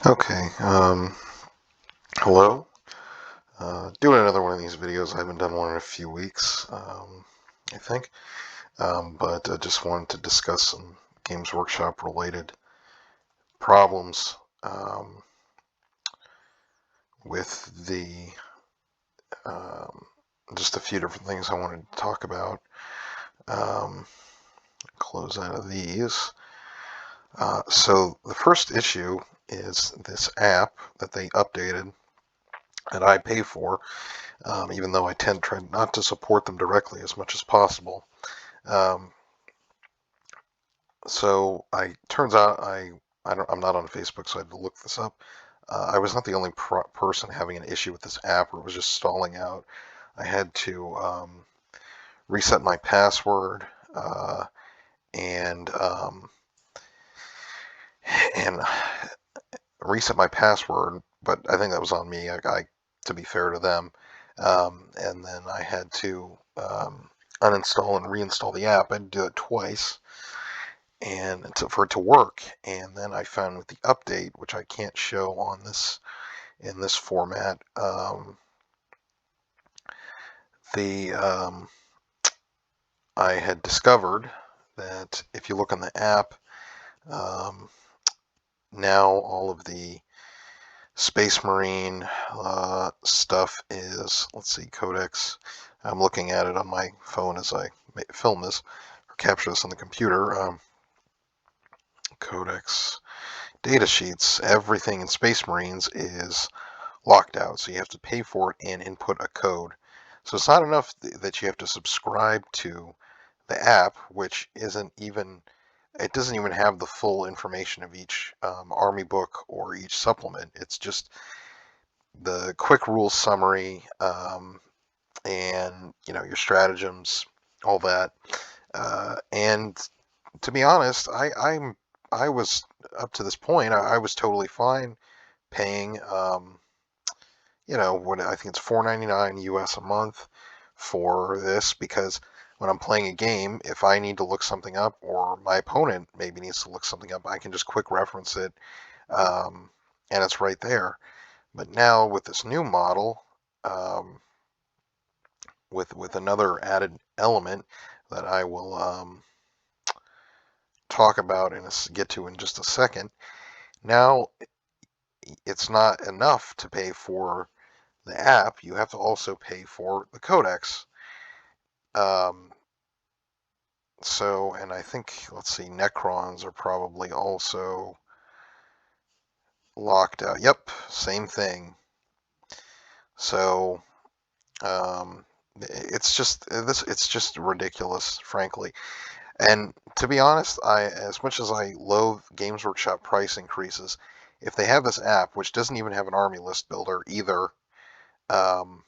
Okay, hello. Doing another one of these videos. I haven't done one in a few weeks, I think. But I just wanted to discuss some Games Workshop related problems with the um, just a few different things I wanted to talk about. Um, close out of these. So the first issue is this app that they updated that I pay for. Even though I tend to try not to support them directly as much as possible. Um, so I turns out I'm not on Facebook, so I had to look this up. I was not the only person having an issue with this app, or it was just stalling out. I had to reset my password and and reset my password, but I think that was on me. To be fair to them, and then I had to uninstall and reinstall the app. I had to do it twice, and for it to work. And then I found with the update, which I can't show on this in this format, the I had discovered that if you look on the app, um, now all of the Space Marine stuff is, let's see, Codex. I'm looking at it on my phone as I film this or capture this on the computer. Codex data sheets, everything in Space Marines is locked out, so you have to pay for it and input a code. So it's not enough that you have to subscribe to the app, which isn't even, it doesn't even have the full information of each army book or each supplement. It's just the quick rules summary, and your stratagems, all that. And to be honest, I was up to this point, I was totally fine paying, what I think it's $4.99 US a month for this, because when I'm playing a game, if I need to look something up or my opponent maybe needs to look something up, I can just quick reference it, and it's right there. But now with this new model, um, with another added element that I will talk about and get to in just a second, now it's not enough to pay for the app. You have to also pay for the Codex. Um, and I think, let's see, Necrons are probably also locked out. Yep, same thing. So it's just this. It's just ridiculous, frankly. And to be honest, as much as I loathe Games Workshop price increases, if they have this app, which doesn't even have an army list builder either, um,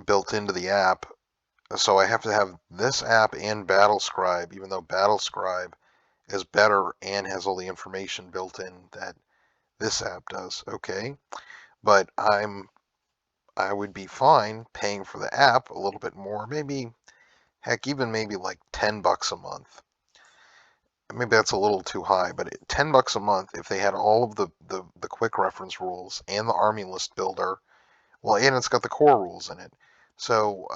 built into the app, so I have to have this app and Battle Scribe, even though Battle Scribe is better and has all the information built in that this app does. Okay, but I would be fine paying for the app a little bit more, maybe, heck, even maybe like $10 a month. Maybe that's a little too high, but $10 a month if they had all of the quick reference rules and the army list builder. Well, and it's got the core rules in it. So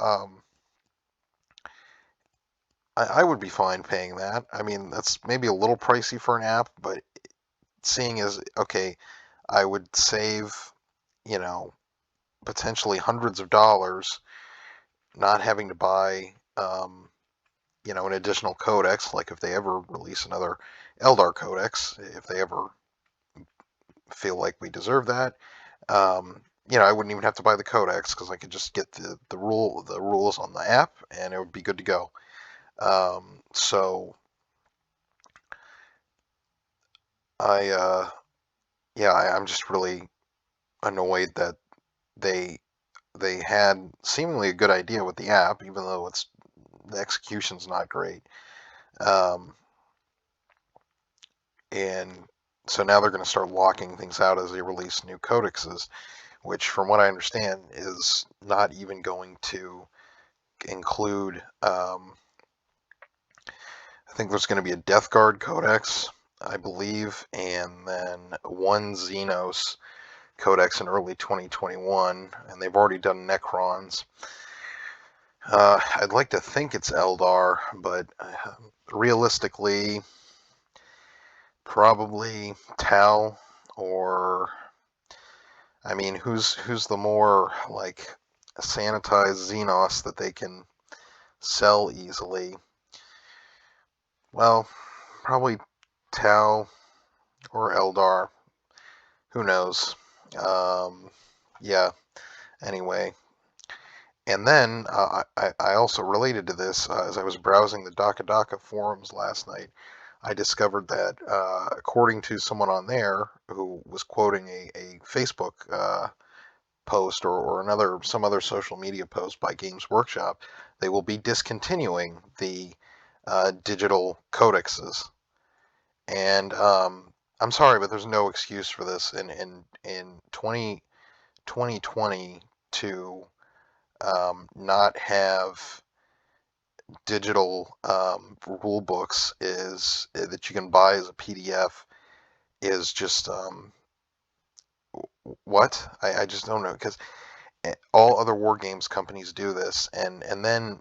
I would be fine paying that. I mean, that's maybe a little pricey for an app, but seeing as, okay, I would save, you know, potentially hundreds of dollars not having to buy, an additional codex, like if they ever release another Eldar codex, if they ever feel like we deserve that. I wouldn't even have to buy the codex because I could just get the rules on the app and it would be good to go. So I I'm just really annoyed that they they had seemingly a good idea with the app, even though the execution's not great. Um, and so now they're going to start locking things out as they release new codexes, which, from what I understand, is not even going to include. I think there's going to be a Death Guard codex, I believe, and then one Xenos Codex in early 2021, and they've already done Necrons. I'd like to think it's Eldar, but realistically, probably Tau, or I mean, who's the more like sanitized Xenos that they can sell easily? Well, probably Tau or Eldar. Who knows? Yeah. Anyway, and then I also related to this as I was browsing the Daka forums last night. I discovered that according to someone on there who was quoting a Facebook post or some other social media post by Games Workshop, they will be discontinuing the digital codexes. And I'm sorry, but there's no excuse for this in 2020 to not have digital rule books is that you can buy as a PDF is just what I just don't know, because all other war games companies do this, and then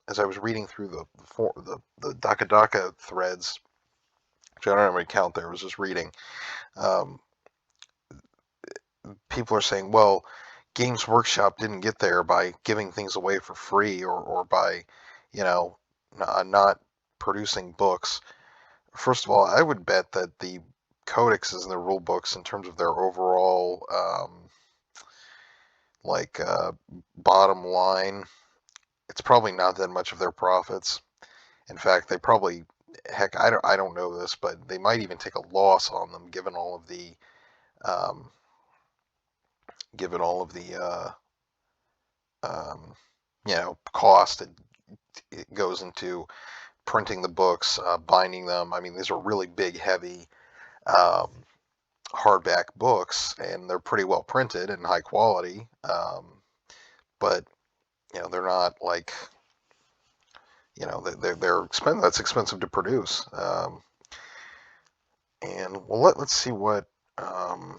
as I was reading through the Daka threads, which I don't have any count there, I was just reading. Um, People are saying, well, Games Workshop didn't get there by giving things away for free or by, you know, not producing books. First of all, I would bet that the codexes and the rule books, in terms of their overall like bottom line, it's probably not that much of their profits. In fact, they probably, heck, I don't know this, but they might even take a loss on them, given all of the um, given all of the um, cost it goes into printing the books, binding them. I mean, these are really big, heavy um, hardback books, and they're pretty well printed and high quality. But they're not like they're expensive. That's expensive to produce. And well, let's see what. Um,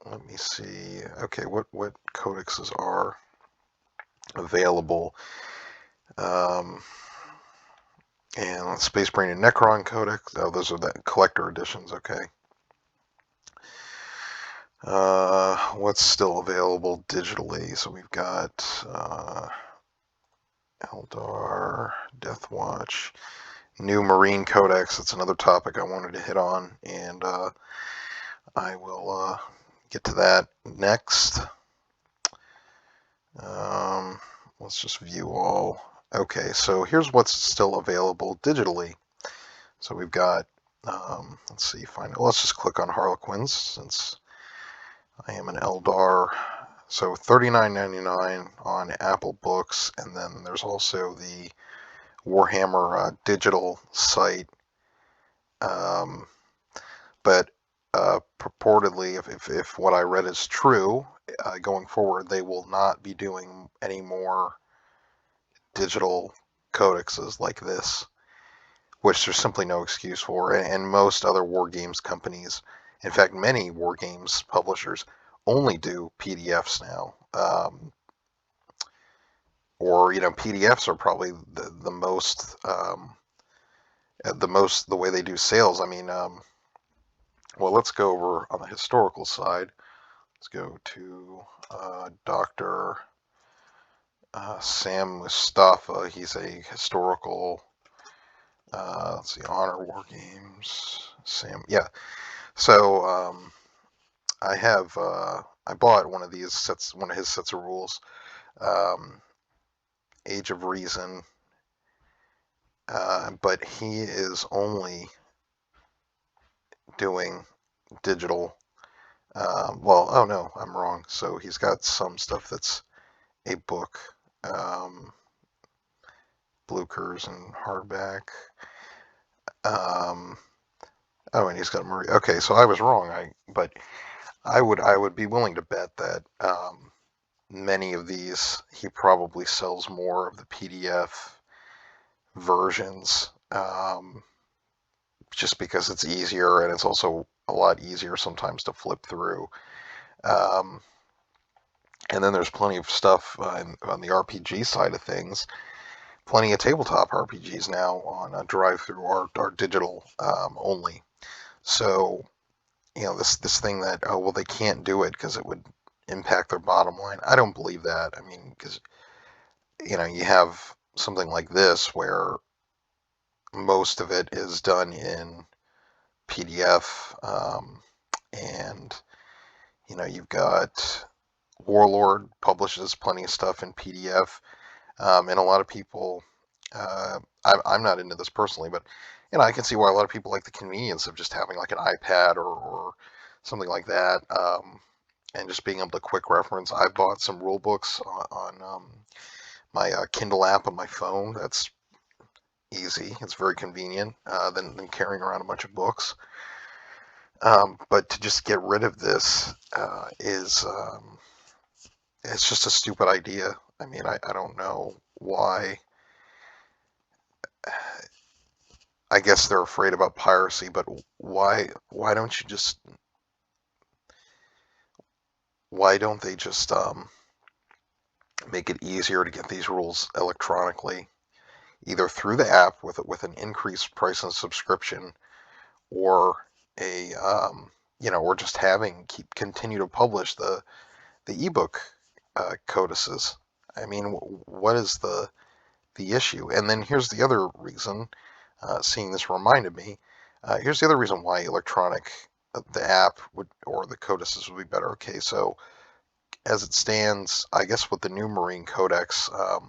Let me see. Okay, what codexes are available? Um, and Space Brain and Necron Codex. Oh, those are the collector editions. Okay. What's still available digitally? So we've got Eldar, Deathwatch, New Marine Codex. That's another topic I wanted to hit on, and I will get to that next. Let's just view all. Okay, so here's what's still available digitally. So we've got, let's see, let's just click on Harlequins since I am an Eldar. So $39.99 on Apple Books, and then there's also the Warhammer digital site. But purportedly, if what I read is true, going forward, they will not be doing any more digital codexes like this, which there's simply no excuse for. And most other war games companies, in fact, many war games publishers, only do PDFs now. Or PDFs are probably the most the way they do sales. I mean, well, let's go over on the historical side. Let's go to Dr. Sam Mustafa. He's a historical. Let's see, Honor War Games. Sam, yeah. So I bought one of these sets, one of his sets of rules, Age of Reason, but he is only doing digital. Well, oh no, I'm wrong. So he's got some stuff that's a book, Bluchers and hardback. Oh, and he's got Marie. Okay, so I was wrong. But I would be willing to bet that many of these he probably sells more of the PDF versions just because it's easier, and it's also a lot easier sometimes to flip through. Um, and then there's plenty of stuff on the RPG side of things. Plenty of tabletop RPGs now on drive-through or digital only. So this thing that, oh well, they can't do it because it would impact their bottom line. I don't believe that. I mean, because you have something like this where most of it is done in PDF, and you've got Warlord publishes plenty of stuff in PDF, and a lot of people. I'm not into this personally, but I can see why a lot of people like the convenience of just having like an iPad or something like that, and just being able to quick reference. I bought some rule books on my Kindle app on my phone. That's easy. It's very convenient than carrying around a bunch of books. But to just get rid of this is it's just a stupid idea. I mean, I don't know why. I guess they're afraid about piracy, but why don't you just why don't they just make it easier to get these rules electronically, either through the app with an increased price and subscription, or a or just continue to publish the ebook codices. I mean, what is the issue? And then here's the other reason. Seeing this reminded me. Here's the other reason why the app would or the codices would be better. Okay, so as it stands, I guess with the new Marine Codex, I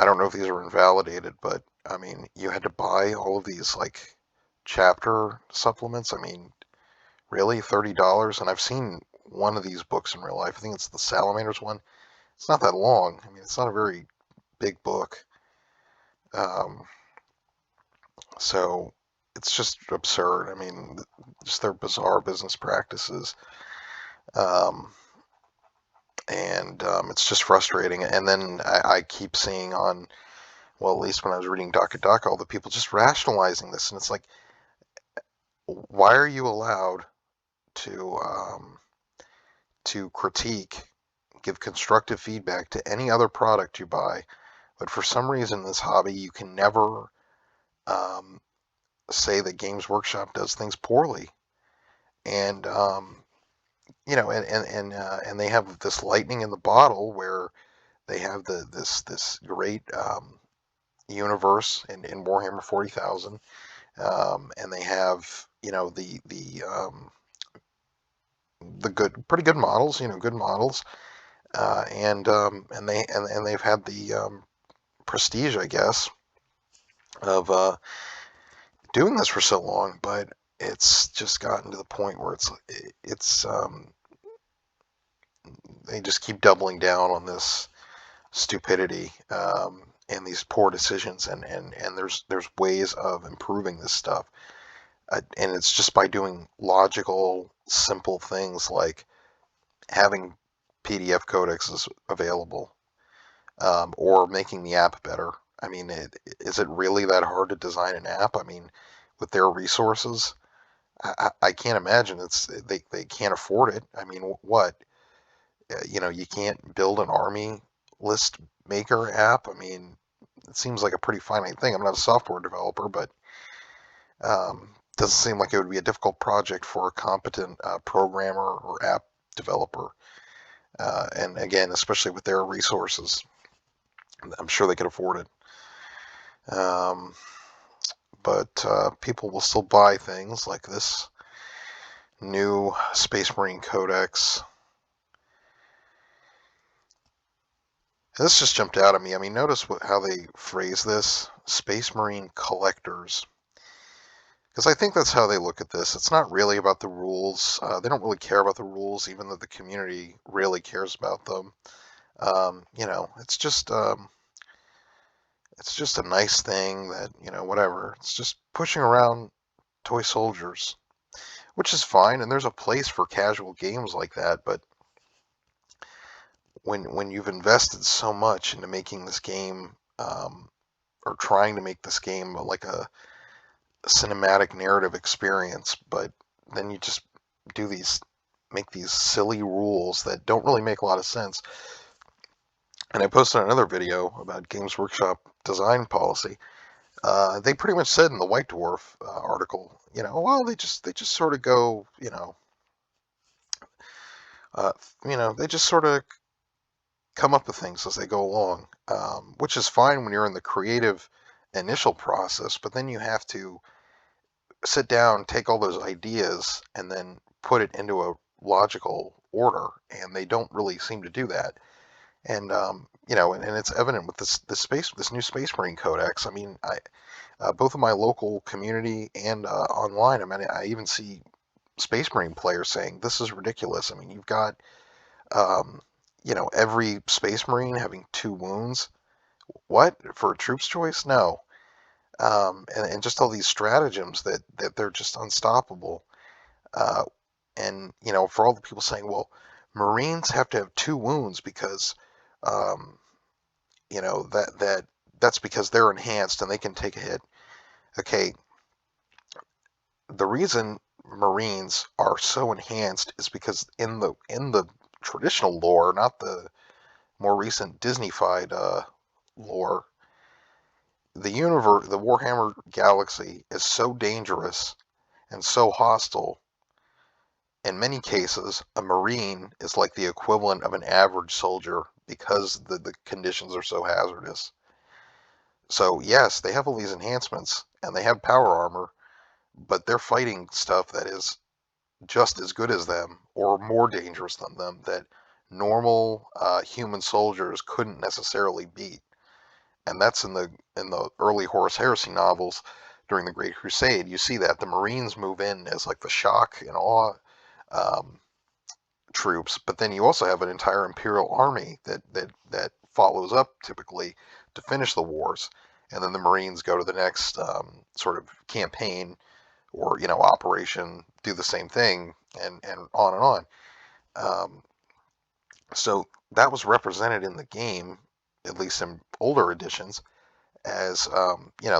don't know if these are invalidated, but I mean, you had to buy all of these like chapter supplements. I mean, really, $30? And I've seen one of these books in real life. I think it's the Salamanders one. It's not that long. I mean, it's not a very big book. Um, so it's just absurd. I mean, just their bizarre business practices. Um, and it's just frustrating. And then I keep seeing well, at least when I was reading Daka, all the people just rationalizing this. And it's like, why are you allowed to critique, give constructive feedback to any other product you buy, but for some reason in this hobby you can never um, say that Games Workshop does things poorly? And and they have this lightning in the bottle where they have this great universe in Warhammer 40,000, and they have the pretty good models, good models, and they've had the prestige, I guess, of doing this for so long, but it's just gotten to the point where it's they just keep doubling down on this stupidity, and these poor decisions, and there's ways of improving this stuff, and it's just by doing logical, simple things like having PDF codexes available, or making the app better. I mean, is it really that hard to design an app? I mean, with their resources, I can't imagine they can't afford it. I mean, what? You can't build an army list maker app. I mean, it seems like a pretty finite thing. I'm not a software developer, but doesn't seem like it would be a difficult project for a competent programmer or app developer. And again, especially with their resources, I'm sure they could afford it. But people will still buy things like this new Space Marine Codex. This just jumped out at me. I mean, notice how they phrase this, Space Marine Collectors. Because I think that's how they look at this. It's not really about the rules. They don't really care about the rules, even though the community really cares about them. It's just a nice thing that, whatever. It's just pushing around toy soldiers, which is fine, and there's a place for casual games like that, but when you've invested so much into making this game, or trying to make this game like cinematic narrative experience, but then you just make these silly rules that don't really make a lot of sense. And I posted another video about Games Workshop design policy. They pretty much said in the White Dwarf article, well, they just sort of go, uh, they just sort of come up with things as they go along, which is fine when you're in the creative initial process, but then you have to sit down, take all those ideas, and then put it into a logical order, and they don't really seem to do that. And and it's evident with this new Space Marine Codex. I mean, both of my local community and online. I mean, I even see Space Marine players saying this is ridiculous. I mean, you've got um, every Space Marine having 2 wounds. What for a troops choice? No. And just all these stratagems that they're just unstoppable. Uh, and for all the people saying, well, Marines have to have 2 wounds because um, that's because they're enhanced and they can take a hit. Okay, the reason Marines are so enhanced is because in the traditional lore, not the more recent Disneyfied lore, the Warhammer galaxy is so dangerous and so hostile. In many cases, a Marine is like the equivalent of an average soldier because the conditions are so hazardous. So yes, they have all these enhancements and they have power armor, but they're fighting stuff that is just as good as them or more dangerous than them that normal human soldiers couldn't necessarily beat. And that's in the early Horus Heresy novels during the Great Crusade. You see that the Marines move in as like the shock and awe um, troops, but then you also have an entire Imperial army that follows up typically to finish the wars, and then the Marines go to the next sort of campaign or operation, do the same thing, and on and on. Um, so that was represented in the game, at least in older editions, as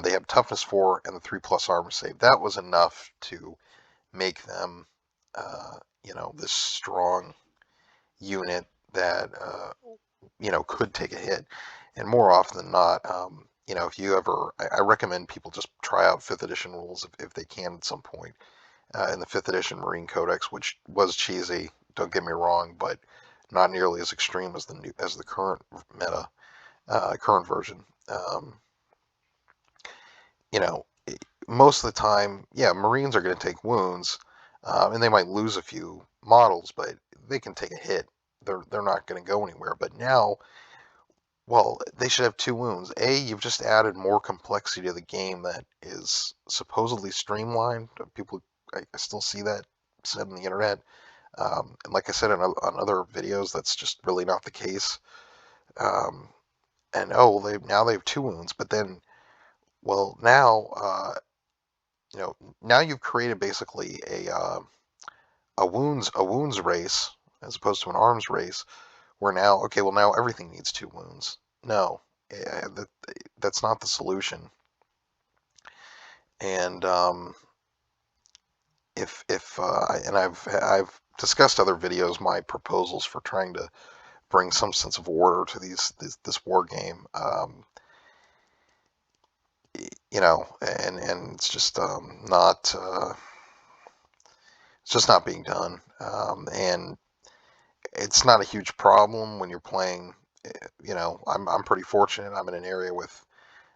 they have toughness 4 and the 3+ armor save. That was enough to make them this strong unit that could take a hit. And more often than not, if you ever, I recommend people just try out 5th edition rules if they can at some point. In the 5th edition Marine Codex, which was cheesy, don't get me wrong, but not nearly as extreme as the current meta, current version. You know, most of the time, yeah, Marines are going to take wounds, and they might lose a few models, but they can take a hit. They're not going to go anywhere. But now, well, they should have 2 wounds. You've just added more complexity to the game that is supposedly streamlined. People, I still see that said on the internet. And like I said on other videos, that's just really not the case. Um, and now they have 2 wounds, but then, well, now you've created basically a wounds race as opposed to an arms race, where now, okay, well, now everything needs 2 wounds. No, that's not the solution. And and I've discussed other videos my proposals for trying to bring some sense of order to this war game. And it's just not being done. And it's not a huge problem when you're playing. I'm pretty fortunate. I'm in an area with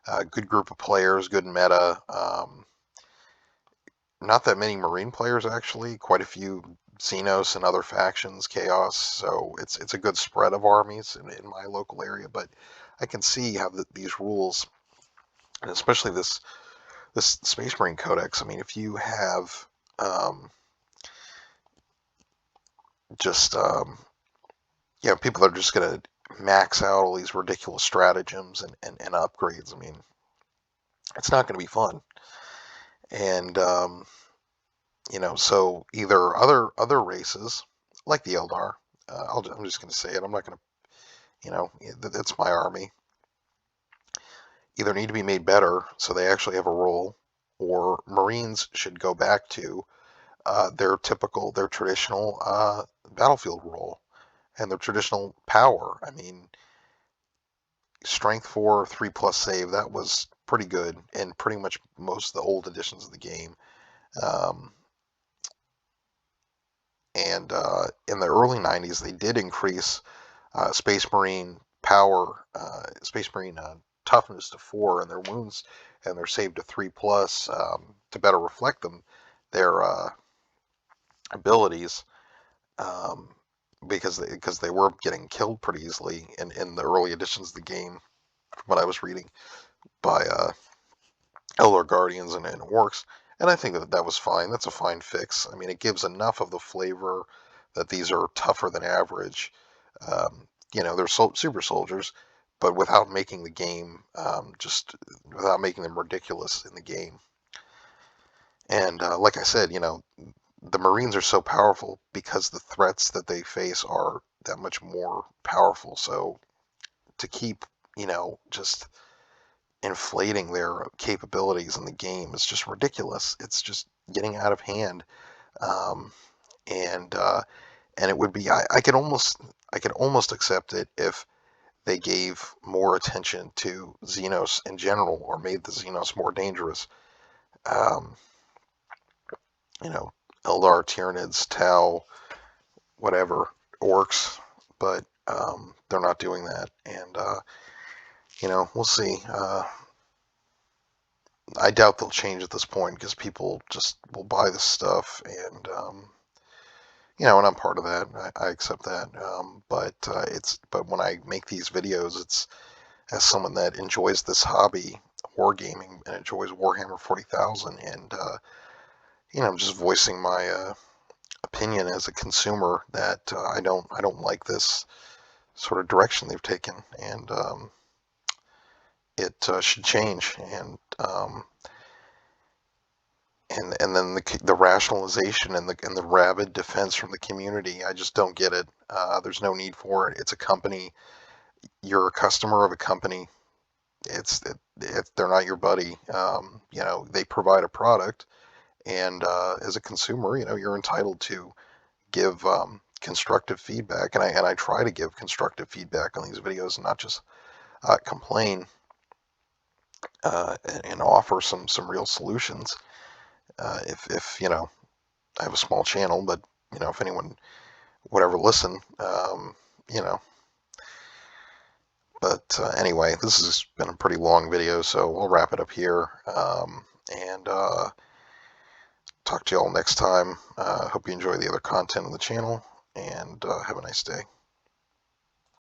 a good group of players, good meta. Not that many Marine players actually. Quite a few Xenos and other factions, Chaos. So it's a good spread of armies in my local area. But I can see how these rules, and especially this Space Marine Codex. I mean, if you have just people that are just going to max out all these ridiculous stratagems and upgrades. I mean, it's not going to be fun. And so either other races like the Eldar, I'm just going to say it. I'm not going to, that's my army. Either need to be made better so they actually have a role, or Marines should go back to their traditional battlefield role and their traditional power. I mean, strength 4, 3 plus save, that was pretty good in pretty much most of the old editions of the game. Um, and in the early 90s, they did increase Space Marine power, Space Marine toughness to 4, and their wounds and their save to 3 plus, to better reflect their abilities, um, because they were getting killed pretty easily in the early editions of the game, from what I was reading, by Elder Guardians and Orcs. And I think that was fine. That's a fine fix. I mean, it gives enough of the flavor that these are tougher than average. They're super soldiers, but without making the game, just without making them ridiculous in the game. And like I said, the Marines are so powerful because the threats that they face are that much more powerful. So to keep, just inflating their capabilities in the game is just ridiculous. It's just getting out of hand. Um, and and it would be I could almost accept it if they gave more attention to Xenos in general, or made the Xenos more dangerous. Um, you know, Eldar, Tyranids, Tau, whatever, Orcs, but they're not doing that, and we'll see. I doubt they'll change at this point because people just will buy this stuff, and and I'm part of that. I accept that. But when I make these videos, it's as someone that enjoys this hobby, wargaming, and enjoys Warhammer 40,000, and I'm just voicing my opinion as a consumer that I don't like this sort of direction they've taken, and it should change. And then the rationalization and the rabid defense from the community, I just don't get it. There's no need for it. It's a company. You're a customer of a company. They're not your buddy. They provide a product, and as a consumer, you're entitled to give constructive feedback, and I try to give constructive feedback on these videos, and not just complain, and offer some real solutions. If I have a small channel, but if anyone would ever listen, you know. But anyway, this has been a pretty long video, so we'll wrap it up here. And talk to you all next time. Hope you enjoy the other content on the channel, and have a nice day.